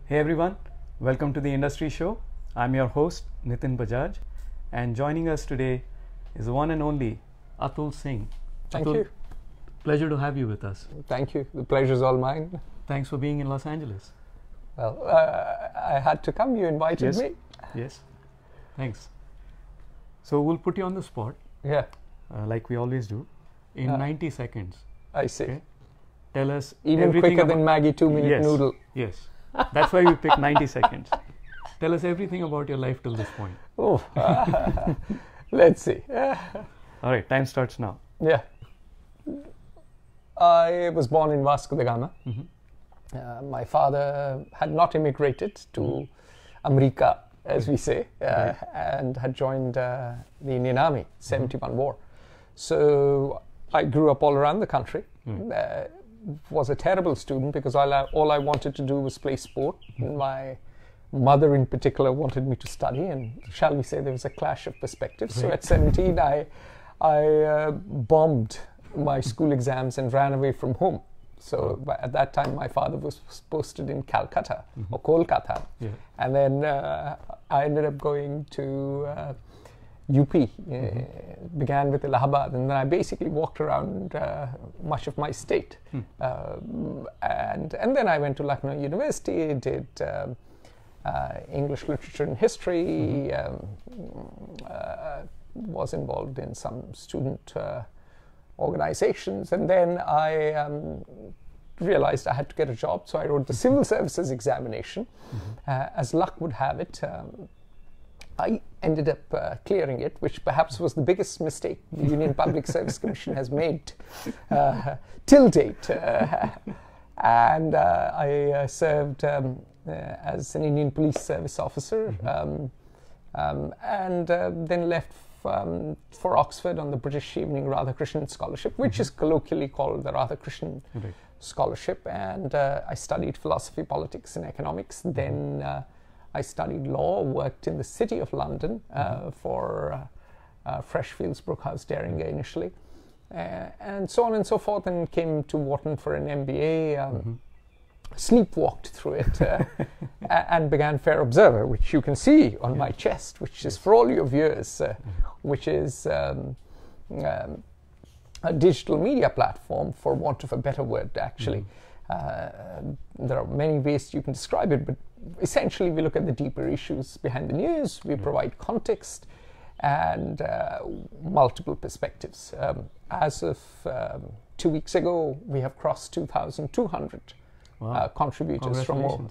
Hey everyone, welcome to the Industry Show. I'm your host Nitin Bajaj, and joining us today is the one and only Atul Singh. Thank Atul, you. Pleasure to have you with us. Thank you. The pleasure's all mine. Thanks for being in Los Angeles. Well, I had to come. You invited me. Yes. Thanks. So we'll put you on the spot, Yeah, like we always do, in 90 seconds. I see. Okay. Tell us Even everything quicker about than Maggie 2-minute yes. noodle. Yes. That's why we picked 90 seconds. Tell us everything about your life till this point. Oh, let's see. All right, time starts now. Yeah. I was born in Vasco da Gama. My father had not immigrated to America, as we say, and had joined the Indian Army, 71 war. So I grew up all around the country. Was a terrible student because all I wanted to do was play sport. My mother in particular wanted me to study, and shall we say there was a clash of perspectives. So at 17 I bombed my school exams and ran away from home. So at that time my father was posted in Calcutta or Kolkata, and then I ended up going to UP, began with Allahabad, and then I basically walked around much of my state. And then I went to Lucknow University, did English literature and history, was involved in some student organizations, and then I realized I had to get a job, so I wrote the civil services examination. As luck would have it, I ended up clearing it, which perhaps was the biggest mistake the Union Public Service Commission has made till date. And I served as an Indian Police Service officer, and then left for Oxford on the British Evening Radhakrishnan Scholarship, which is colloquially called the Radhakrishnan Scholarship. And I studied philosophy, politics, and economics. Then I studied law, worked in the City of London for Freshfields, Brookhouse, Deringer initially, and so on and so forth, and came to Wharton for an MBA, sleepwalked through it, and began Fair Observer, which you can see on my chest, which is for all your viewers, which is a digital media platform, for want of a better word, actually. There are many ways you can describe it, but essentially we look at the deeper issues behind the news. We provide context and multiple perspectives. As of 2 weeks ago, we have crossed 2,200 contributors from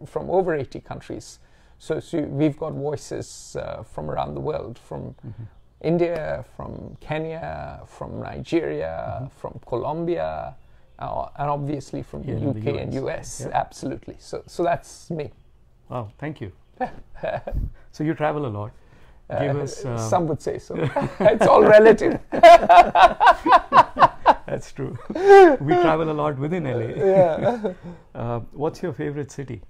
from over 80 countries. So we've got voices from around the world, from India, from Kenya, from Nigeria, from Colombia, and obviously from the UK and US, absolutely. So that's me. Wow, thank you. So you travel a lot. Give us, some would say so. It's all relative. That's true. We travel a lot within LA. What's your favorite city?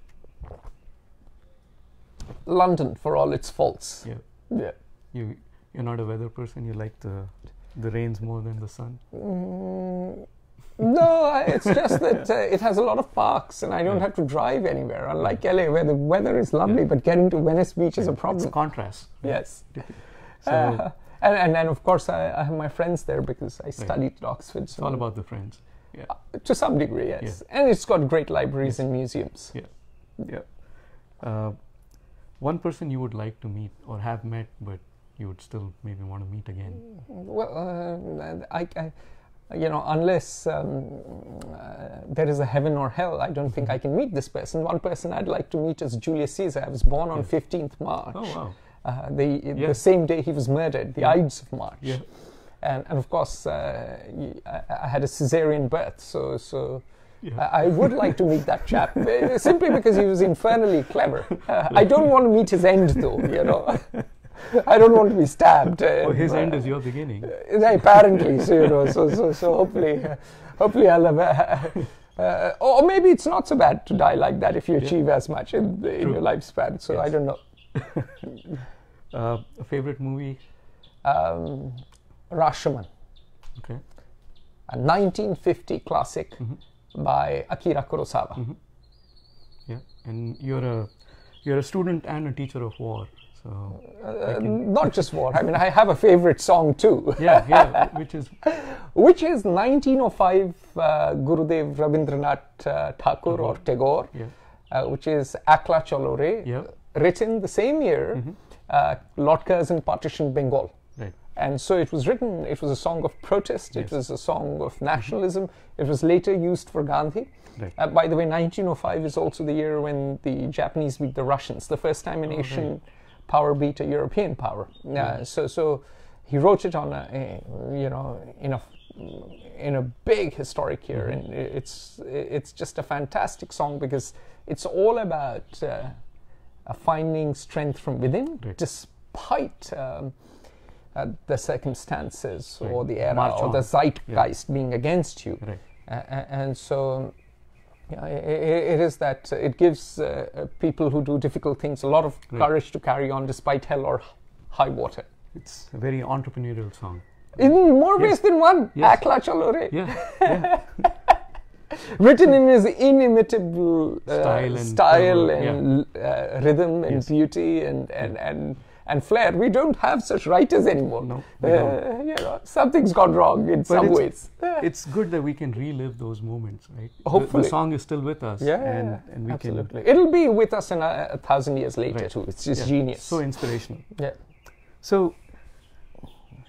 London, for all its faults. Yeah. You're not a weather person. You like the rains more than the sun. No, it's just that it has a lot of parks, and I don't have to drive anywhere. Unlike LA, where the weather is lovely, but getting to Venice Beach is a problem. It's contrast. Yes. So, and then, of course, I have my friends there because I studied at Oxford. So it's all about the friends. Yeah. To some degree, yes. And it's got great libraries and museums. One person you would like to meet or have met, but you would still maybe want to meet again? Well, unless there is a heaven or hell, I don't think I can meet this person. One person I'd like to meet is Julius Caesar. I was born on 15th March. Oh, wow. The same day he was murdered, the Ides of March. And of course, I had a cesarean birth, so I would like to meet that chap, simply because he was infernally clever. I don't want to meet his end, though, I don't want to be stabbed. His end is your beginning. Apparently, so hopefully I'll have or maybe it's not so bad to die like that if you achieve as much in your lifespan. So I don't know. A favorite movie? Rashomon. Okay. A 1950 classic by Akira Kurosawa. Yeah, and you're a student and a teacher of war. So not just war. I mean, I have a favorite song too. yeah, which is 1905 Gurudev Rabindranath Thakur or Tagore, which is Akla Chalo Re, written the same year, Lord Curzon partitioned Bengal. Right. And so it was written, it was a song of protest, it was a song of nationalism, it was later used for Gandhi. Right. By the way, 1905 is also the year when the Japanese beat the Russians, the first time an Asian power beat a European power. So he wrote it on in a big historic year, and it's just a fantastic song because it's all about finding strength from within, despite the circumstances or the era or the zeitgeist being against you. And so it is that it gives people who do difficult things a lot of courage to carry on despite hell or high water. It's a very entrepreneurial song. In more ways than one. Akla Chalo Re. Yeah. Written in his inimitable style and rhythm and beauty and flair. We don't have such writers anymore. No, we don't. Something's gone wrong in some ways. It's good that we can relive those moments, right? Hopefully. The song is still with us. And we absolutely. It'll be with us in 1,000 years later too. It's just genius. So inspirational. Yeah. So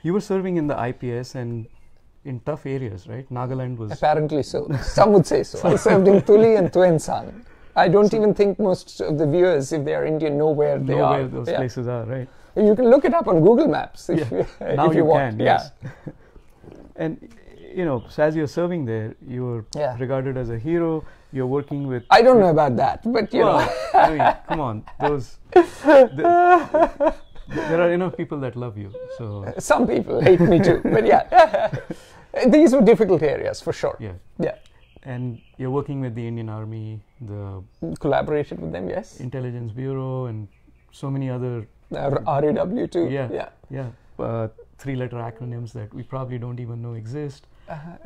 you were serving in the IPS and in tough areas, right? Nagaland was... Apparently so. Some would say so. I served in Tuli and Tuensang. I don't even think most of the viewers, if they are Indian, know where they are. Know where those places are, right? You can look it up on Google Maps if now you can, want. yes. And, so as you're serving there, you're regarded as a hero. You're working with... I don't know about that, but you know. I mean, come on. There are enough people that love you. So some people hate me too, but these were difficult areas for sure. Yeah. And you're working with the Indian Army, the... Collaborated with them, yes. Intelligence Bureau and so many other... RAW too. Yeah. 3-letter acronyms that we probably don't even know exist.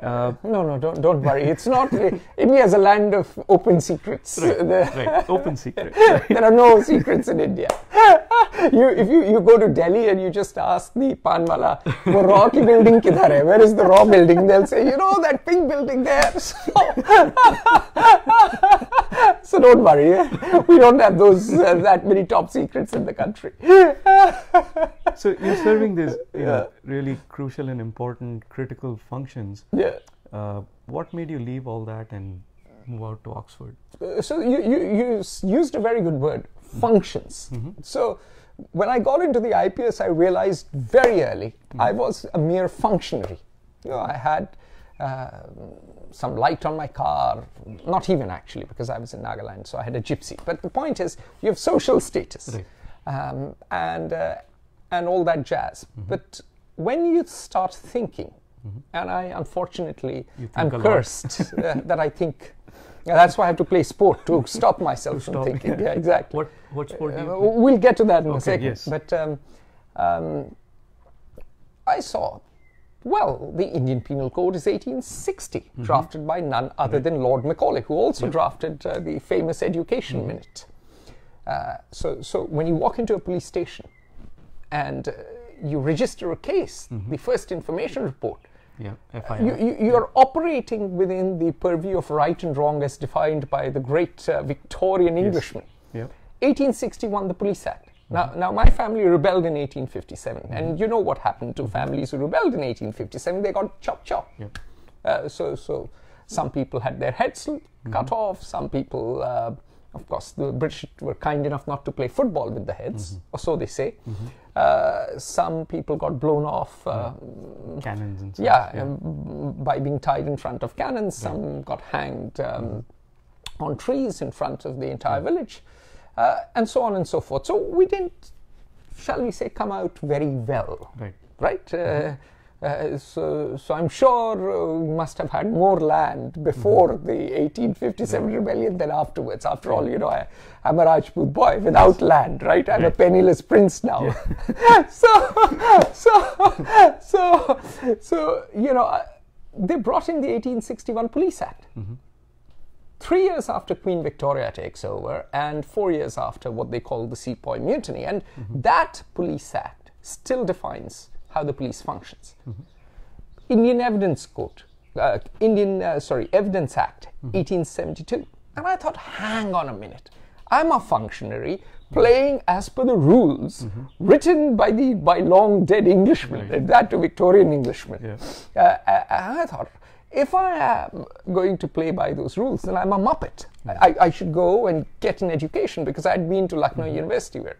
No, don't worry. It's not... India is a land of open secrets. Right, open secrets. There are no secrets in India. If you go to Delhi and you just ask the Panwala, wo raw ki building kidhar hai? Where is the raw building? They'll say, that pink building there. So don't worry. We don't have those that many top secrets in the country. So you're serving these really crucial and important critical functions. Yeah. What made you leave all that and move out to Oxford? So you used a very good word, functions. So when I got into the IPS, I realized very early I was a mere functionary. I had some light on my car, not even actually, because I was in Nagaland, so I had a gypsy. But the point is, you have social status and all that jazz. But when you start thinking, and I unfortunately am cursed that I think. That's why I have to play sport to stop myself from thinking. Yeah, exactly. What sport do you play? We'll get to that in a second. Yes. But I saw, the Indian Penal Code is 1860, drafted by none other than Lord Macaulay, who also drafted the famous Education Minute. So when you walk into a police station and you register a case, the first information report, you are operating within the purview of right and wrong as defined by the great Victorian Englishman. 1861, the Police Act. Now my family rebelled in 1857, and you know what happened to families who rebelled in 1857? They got chop. So some people had their heads cut off. Some people, of course, the British were kind enough not to play football with the heads, or so they say. Some people got blown off. Cannons and stuff. By being tied in front of cannons. Some got hanged on trees in front of the entire village, and so on and so forth. So we didn't, shall we say, come out very well. Right? So I'm sure we must have had more land before the 1857 rebellion than afterwards. After all, I'm a Rajput boy without land, right? I'm a penniless prince now. So they brought in the 1861 Police Act. 3 years after Queen Victoria takes over and 4 years after what they call the Sepoy Mutiny. And that Police Act still defines how the police functions. Indian Evidence Code, Evidence Act, 1872. And I thought, hang on a minute. I'm a functionary playing as per the rules written by long dead Englishmen, and that to Victorian Englishmen. And I thought, if I am going to play by those rules, then I'm a muppet. I should go and get an education, because I'd been to Lucknow University, where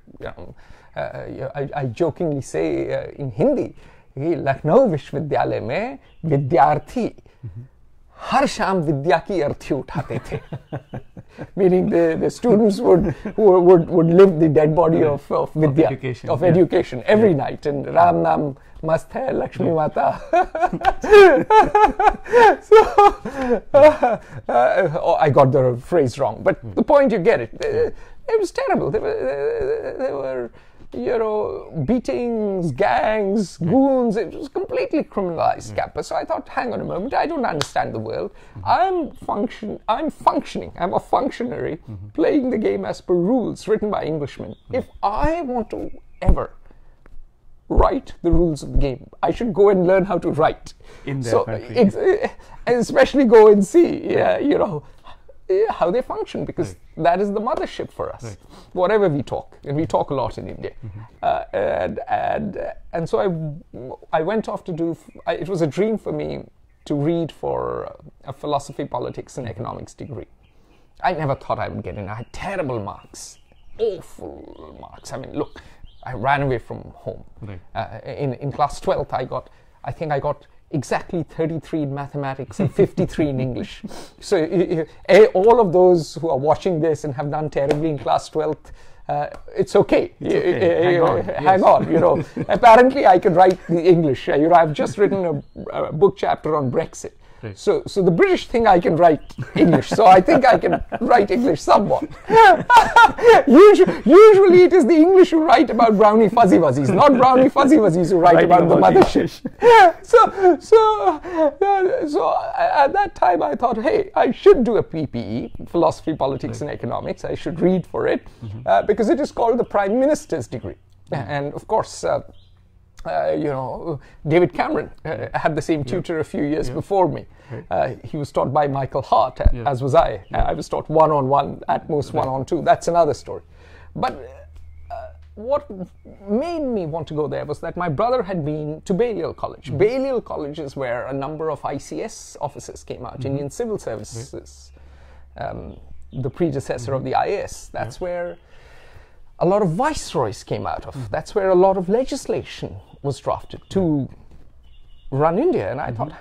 I jokingly say in Hindi, Lucknow Vishwavidyalaya mein vidyarthi har sham vidya ki arthi uthate the. Meaning the students would live the dead body of vidya, education every night, and Ram Nam mast hai Lakshmi Mata. I got the phrase wrong, but the point, you get it. It was terrible. There were beatings, gangs, goons. It was completely criminalized campus. So I thought, hang on a moment, I don't understand the world. I'm functioning. I'm a functionary playing the game as per rules written by Englishmen. If I want to ever write the rules of the game, I should go and learn how to write. In their country. And especially go and see, how they function, because that is the mothership for us. Whatever we talk, and we talk a lot in India. And so I went off to do. It was a dream for me to read for a philosophy, politics, and economics degree. I never thought I would get in. I had terrible marks, awful marks. I mean, look, I ran away from home. In class 12th, I think I got exactly 33 in mathematics and 53 in English. So all of those who are watching this and have done terribly in class 12th, it's okay. Hang on. Apparently I can write the English. I've just written a book chapter on Brexit. So the British think I can write English, so I think I can write English somewhat. Usually it is the English who write about Brownie Fuzzy Wuzzies, not Brownie Fuzzy Wuzzies who write about the mothership. So at that time I thought, hey, I should do a PPE, Philosophy, Politics and Economics. I should read for it, because it is called the Prime Minister's degree. And of course, David Cameron had the same tutor a few years before me. He was taught by Michael Hart, as was I. I was taught one-on-one, at most one-on-two. That's another story. But what made me want to go there was that my brother had been to Balliol College. Balliol College is where a number of ICS officers came out, Indian Civil Services, the predecessor of the IAS. That's where a lot of viceroys came out of. That's where a lot of legislation was drafted to run India. And I thought,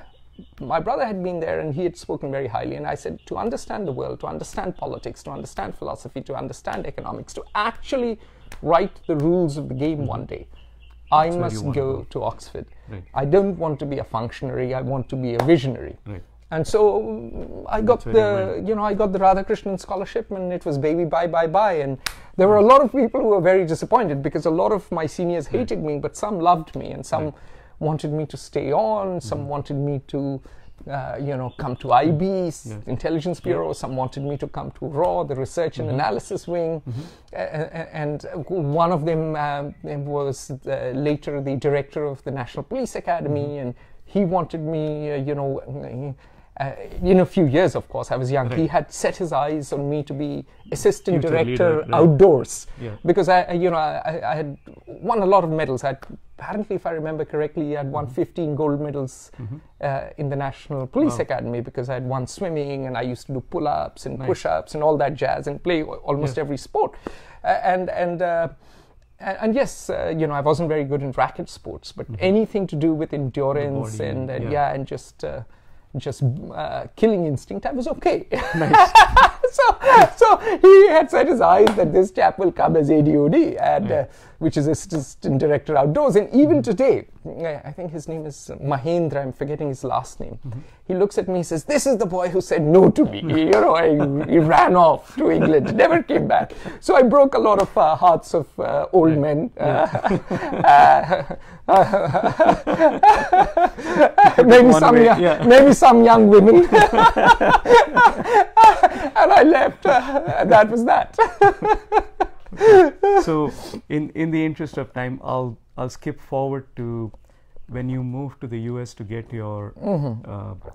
my brother had been there and he had spoken very highly. And I said, to understand the world, to understand politics, to understand philosophy, to understand economics, to actually write the rules of the game one day, I must go to Oxford. I don't want to be a functionary. I want to be a visionary. And so I got the Radhakrishnan scholarship, and it was baby bye bye bye. And there were a lot of people who were very disappointed, because a lot of my seniors hated me, but some loved me, and some wanted me to stay on. Some wanted me to, come to IB's Intelligence Bureau. Some wanted me to come to RAW, the Research and Analysis Wing. And one of them was later the director of the National Police Academy, and he wanted me, in a few years, of course, I was young. He had set his eyes on me to be assistant director outdoors, because I had won a lot of medals. Apparently, if I remember correctly, I had won 15 gold medals in the National Police Academy, because I had won swimming, and I used to do pull-ups and push-ups and all that jazz, and play almost every sport. And yes, I wasn't very good in racket sports, but anything to do with endurance and just killing instinct, I was okay. Nice. So he had set his eyes that this chap will come as ADOD, and which is assistant director outdoors. And even today, I think his name is Mahendra, I'm forgetting his last name. He looks at me, he says, "This is the boy who said no to me." He ran off to England, never came back. So I broke a lot of hearts of old men. Maybe some young women. And I left, and that was that. So, in the interest of time, I'll skip forward to when you moved to the US to get your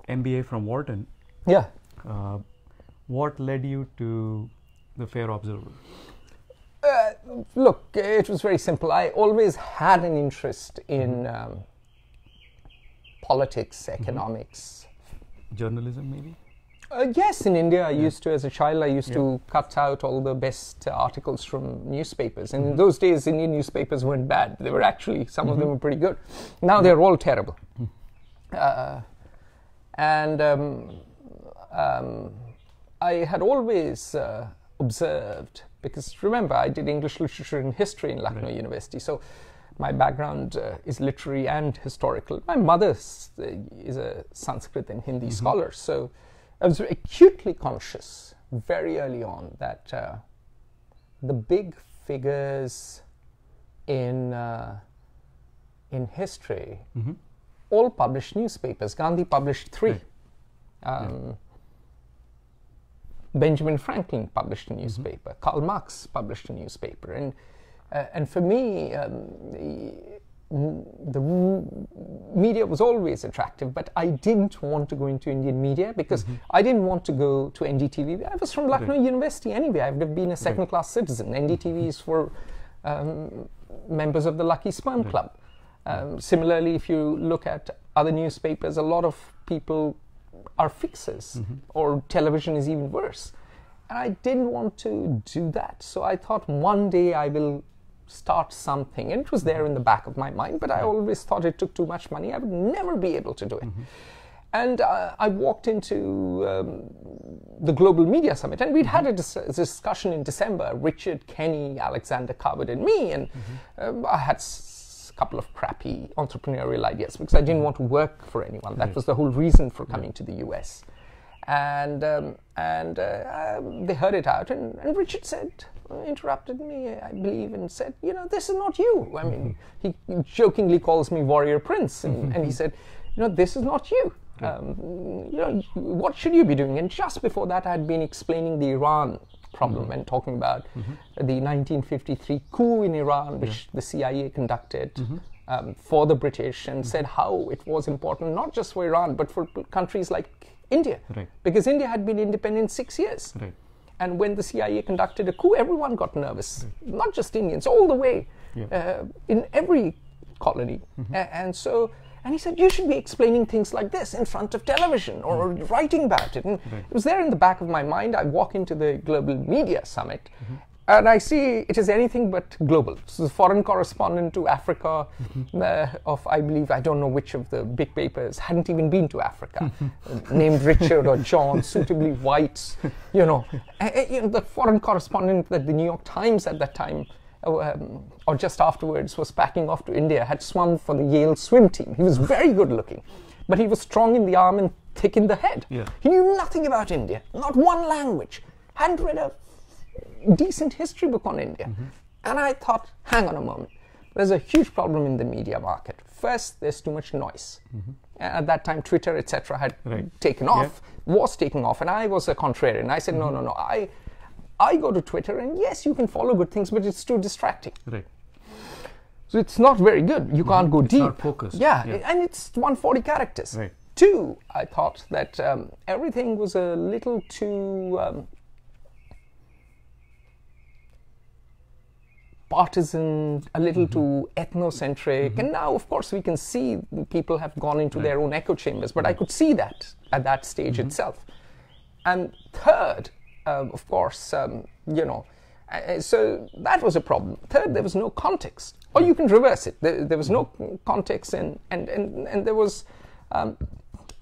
MBA from Wharton. Yeah. What led you to the Fair Observer? Look, it was very simple. I always had an interest in politics, economics. Journalism, maybe? Yes, in India, I used to, as a child, I used to cut out all the best articles from newspapers. And in those days, Indian newspapers weren't bad. They were actually, some of them were pretty good. Now they're all terrible. I had always observed, because remember, I did English literature and history in Lucknow University. So my background is literary and historical. My mother is a Sanskrit and Hindi scholar. So I was acutely conscious very early on that the big figures in history all published newspapers. Gandhi published 3. Benjamin Franklin published a newspaper. Karl Marx published a newspaper. And for me, the media was always attractive, but I didn't want to go into Indian media because I didn't want to go to NDTV. I was from Lucknow University anyway. I would have been a second-class citizen. NDTV is for members of the Lucky Sperm Club. Similarly, if you look at other newspapers, a lot of people are fixers, or television is even worse. And I didn't want to do that. So I thought one day I will start something. And it was there in the back of my mind, but I always thought it took too much money. I would never be able to do it. And I walked into the Global Media Summit, and we'd had a discussion in December, Richard, Kenny, Alexander Coward, and me. And I had a couple of crappy entrepreneurial ideas because I didn't want to work for anyone. That was the whole reason for coming to the US. And they heard it out, and Richard interrupted me, I believe, and said, this is not you. I mean, he jokingly calls me Warrior Prince, and he said, this is not you. What should you be doing? And just before that, I had been explaining the Iran problem and talking about the 1953 coup in Iran, which the CIA conducted for the British, and said how it was important, not just for Iran, but for countries like India, because India had been independent 6 years. And when the CIA conducted a coup, everyone got nervous, not just Indians, all the way, in every colony. And he said, you should be explaining things like this in front of television or writing about it. And it was there in the back of my mind. I walk into the Global Media Summit and I see it is anything but global. So the foreign correspondent to Africa of, I believe, I don't know which of the big papers, hadn't even been to Africa, named Richard or John, suitably white, the foreign correspondent that the New York Times at that time, or just afterwards, was packing off to India, had swum for the Yale swim team. He was very good looking, but he was strong in the arm and thick in the head. He knew nothing about India, not one language, hadn't read a decent history book on India. And I thought, hang on a moment, there's a huge problem in the media market. First, there's too much noise. At that time, Twitter, etc. had taken off, was taking off, and I was a contrarian. I said, no, I go to Twitter, and yes, you can follow good things, but it's too distracting. So it's not very good. You can't go deep. It's not focused. And it's 140 characters. 2, I thought that everything was a little too partisan, a little too ethnocentric. And now, of course, we can see people have gone into their own echo chambers, but I could see that at that stage itself. And third, of course, so that was a problem. Third, there was no context. Or you can reverse it. There was no context, and there was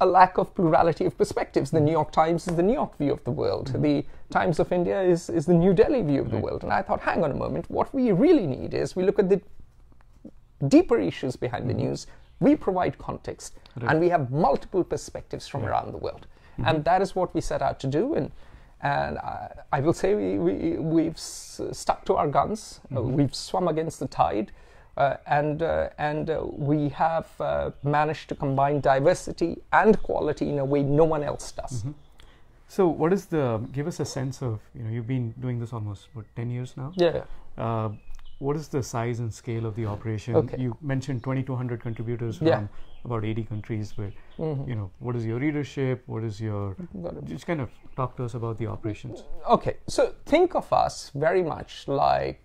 a lack of plurality of perspectives. The New York Times is the New York view of the world. The Times of India is the New Delhi view of the world. And I thought, hang on a moment, what we really need is we look at the deeper issues behind the news, we provide context, and we have multiple perspectives from around the world. And that is what we set out to do. And I will say we've stuck to our guns. We've swum against the tide. And we have managed to combine diversity and quality in a way no one else does. So give us a sense of, you've been doing this almost, 10 years now? Yeah. What is the size and scale of the operation? Okay. You mentioned 2,200 contributors from about 80 countries, but what is your readership? Just kind of talk to us about the operations. Okay, so think of us very much like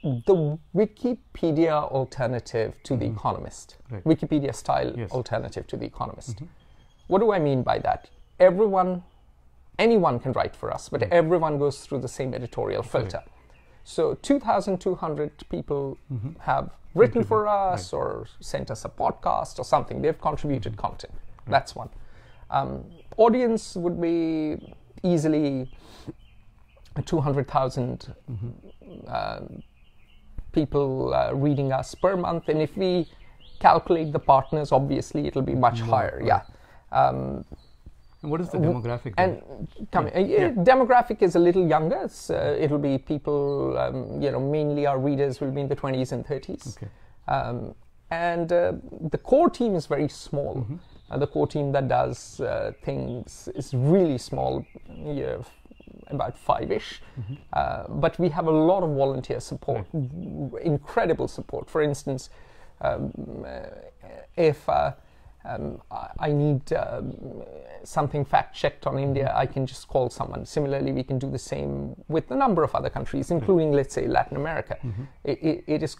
the Wikipedia alternative to The Economist, Wikipedia style alternative to The Economist. What do I mean by that? Anyone can write for us, but everyone goes through the same editorial filter. So 2,200 people have written for us or sent us a podcast or something. They've contributed content. That's one. Audience would be easily 200,000 people reading us per month. And if we calculate the partners, obviously it'll be much higher. And what is the demographic? Demographic is a little younger. It'll be people, mainly our readers will be in the 20s and 30s. Okay. And the core team is very small. The core team that does things is really small, about 5-ish. But we have a lot of volunteer support, incredible support. For instance, if I need something fact-checked on India, I can just call someone. Similarly, we can do the same with a number of other countries, including, let's say, Latin America. It is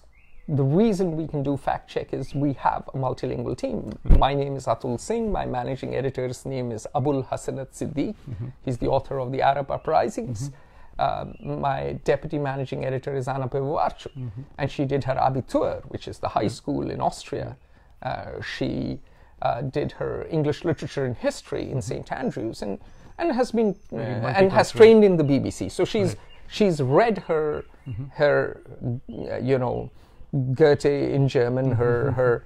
the reason we can do fact-check is we have a multilingual team. My name is Atul Singh. My managing editor's name is Abul Hasanat Siddiq. He's the author of The Arab Uprisings. My deputy managing editor is Anna Pevarchuk, and she did her Abitur, which is the high school in Austria. She did her English literature and history in St. Andrews, and has been and has trained in the BBC. So she's read her Goethe in German, her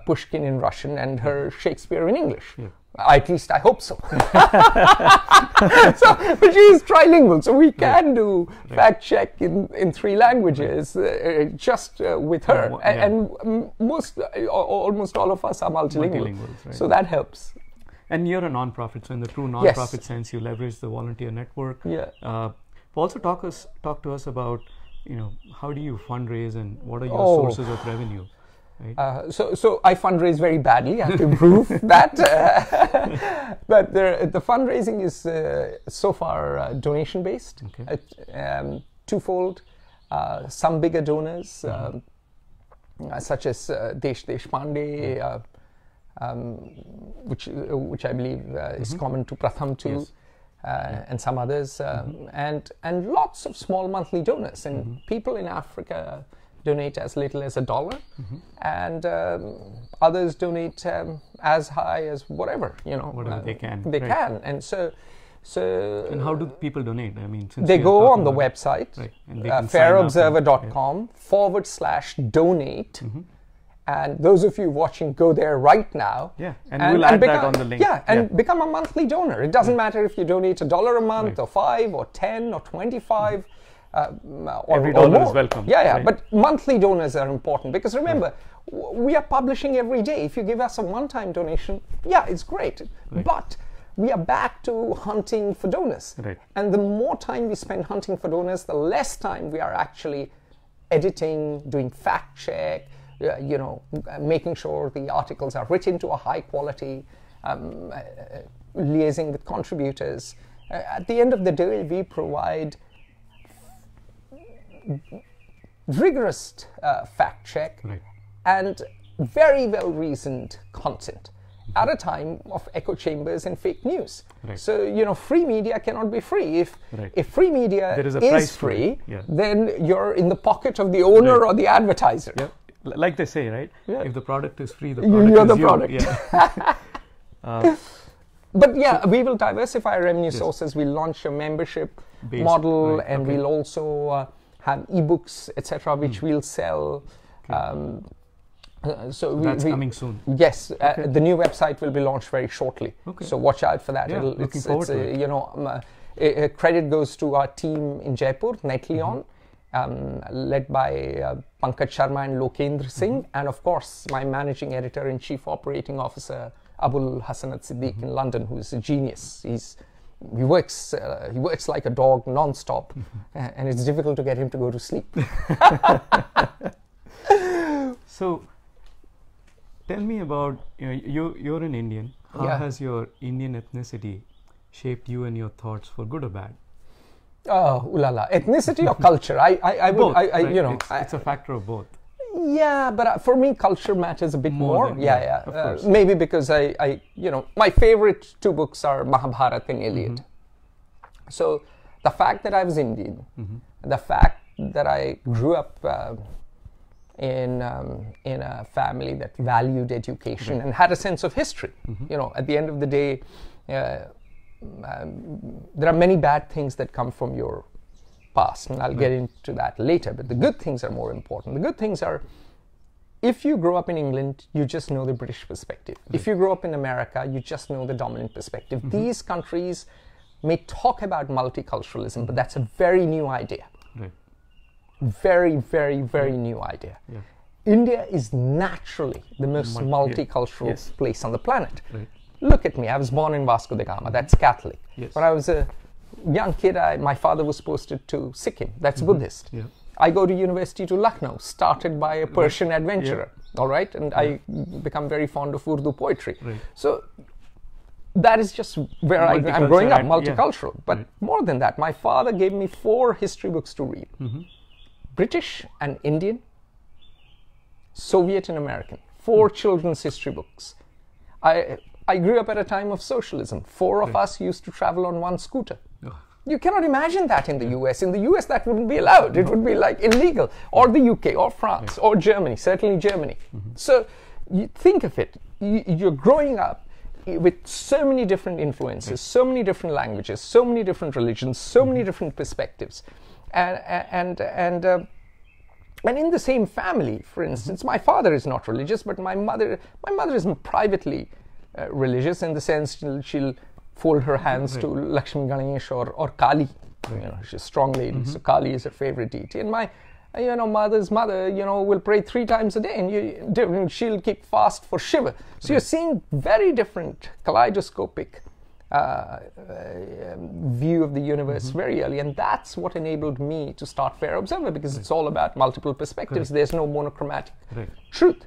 Pushkin in Russian, and her Shakespeare in English. At least I hope so. But she is trilingual, so we can do fact check in 3 languages just with her. And almost all of us are multilingual. So that helps. And you're a non-profit, so in the true non-profit sense, you leverage the volunteer network. Also talk to us about, how do you fundraise and what are your sources of revenue? Right. So I fundraise very badly. I have to improve that. But the fundraising is so far donation based. Twofold. Some bigger donors, such as Desh Deshpande, which I believe is common to Pratham too. And some others, and lots of small monthly donors, and people in Africa donate as little as $1, and others donate as high as whatever they can. They can, and so. And how do people donate? I mean, since they go on the website, fairobserver.com/donate. And those of you watching, go there right now. And we'll add that on the link. Become a monthly donor. It doesn't matter if you donate $1 a month, or 5, or 10, or 25. Every dollar is welcome. But monthly donors are important because remember, we are publishing every day. If you give us a one-time donation, it's great. But we are back to hunting for donors. And the more time we spend hunting for donors, the less time we are actually editing, doing fact check, making sure the articles are written to a high quality, liaising with contributors. At the end of the day, we provide rigorous fact check and very well reasoned content at a time of echo chambers and fake news. So free media cannot be free. If free media is free, then you're in the pocket of the owner or the advertiser. like they say, right? Yeah. If the product is free, the product you're is the you. product. Yeah. But yeah, we will diversify our revenue sources. We'll launch a membership model, right, and we'll also have ebooks, etc., which we'll sell. So that's coming soon. Yes, the new website will be launched very shortly. Okay. So watch out for that. Yeah, looking forward to it. You know, credit goes to our team in Jaipur, Netleon, led by Pankaj Sharma and Lokendra Singh, and of course my managing editor and chief operating officer Abul Hasanat Siddiq in London, who is a genius. He works like a dog non-stop, and it's difficult to get him to go to sleep. So, tell me about, you're an Indian. How has your Indian ethnicity shaped you and your thoughts for good or bad? Oh, ulala. Ethnicity or culture? Both, right? It's a factor of both. Yeah, but for me, culture matters a bit more. Of course. Maybe because my favorite two books are Mahabharata and Iliad. So the fact that I was Indian, the fact that I grew up in a family that valued education and had a sense of history. At the end of the day, there are many bad things that come from your past, and I'll get into that later, but the good things are more important. The good things are, if you grow up in England, you just know the British perspective. If you grow up in America, you just know the dominant perspective. These countries may talk about multiculturalism, but that's a very new idea. Right. Very, very, very new idea. Yeah. India is naturally the most multicultural place on the planet. Right. Look at me, I was born in Vasco da Gama, that's Catholic. Yes. When I was a young kid, my father was posted to Sikkim, that's Buddhist. Yeah. I go to university to Lucknow, started by a Persian adventurer, all right? And I become very fond of Urdu poetry. Right. So that is just where I'm growing up, multicultural. But more than that, my father gave me 4 history books to read. British and Indian, Soviet and American, 4 children's history books. I grew up at a time of socialism. 4 of us used to travel on one scooter. You cannot imagine that in the US. In the US, that wouldn't be allowed. It would be like illegal. Or the UK, or France, or Germany, certainly Germany. So you think of it, you're growing up with so many different influences, so many different languages, so many different religions, so many different perspectives. And in the same family, for instance, my father is not religious, but my mother is privately religious, in the sense she'll fold her hands to Lakshmi Ganesh or Kali. She's a strong lady, so Kali is her favorite deity. And my mother's mother, will pray 3 times a day, and she'll keep fast for Shiva. So you're seeing very different kaleidoscopic view of the universe very early, and that's what enabled me to start Fair Observer, because it's all about multiple perspectives. There's no monochromatic truth.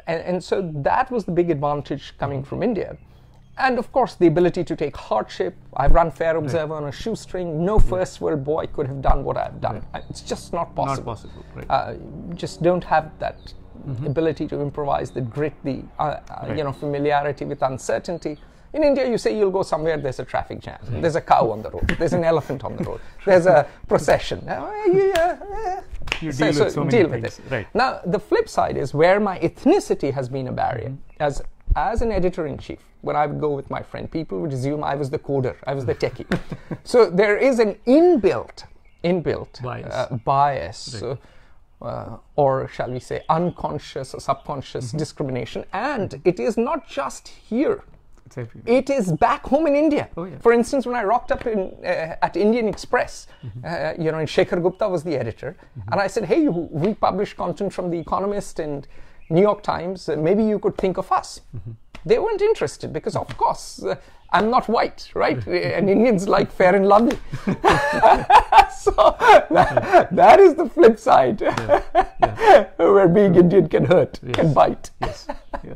And so that was the big advantage coming from India. And of course, the ability to take hardship. I've run Fair Observer on a shoestring. No first world boy could have done what I've done. It's just not possible. Not possible, right. Just don't have that ability to improvise, the grit, the familiarity with uncertainty. In India, you say you'll go somewhere, there's a traffic jam. There's a cow on the road. There's an elephant on the road. There's a procession. You deal with so many things. Right. Now, the flip side is where my ethnicity has been a barrier. As an editor-in-chief, when I would go with my friend, people would assume I was the coder, I was the techie. So there is an inbuilt bias, or shall we say unconscious or subconscious discrimination. And it is not just here. It is back home in India. For instance, when I rocked up at Indian Express, and Shekhar Gupta was the editor, and I said, hey, we publish content from The Economist and New York Times, maybe you could think of us. They weren't interested because, of course, I'm not white, right? And Indians like fair and lovely. So that is the flip side, where being Indian can hurt, can bite. Yes. Yeah.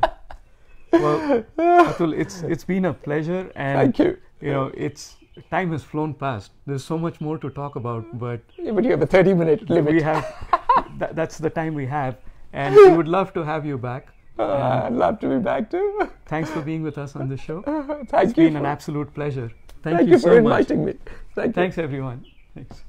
Well, Atul, it's been a pleasure, and thank you. Time has flown past. There's so much more to talk about, but you have a 30-minute limit. We have that's the time we have, and we would love to have you back. I'd love to be back too. Thanks for being with us on the show. It's been an absolute pleasure. Thank you so much. Thank you for inviting me. Thanks everyone. Thanks.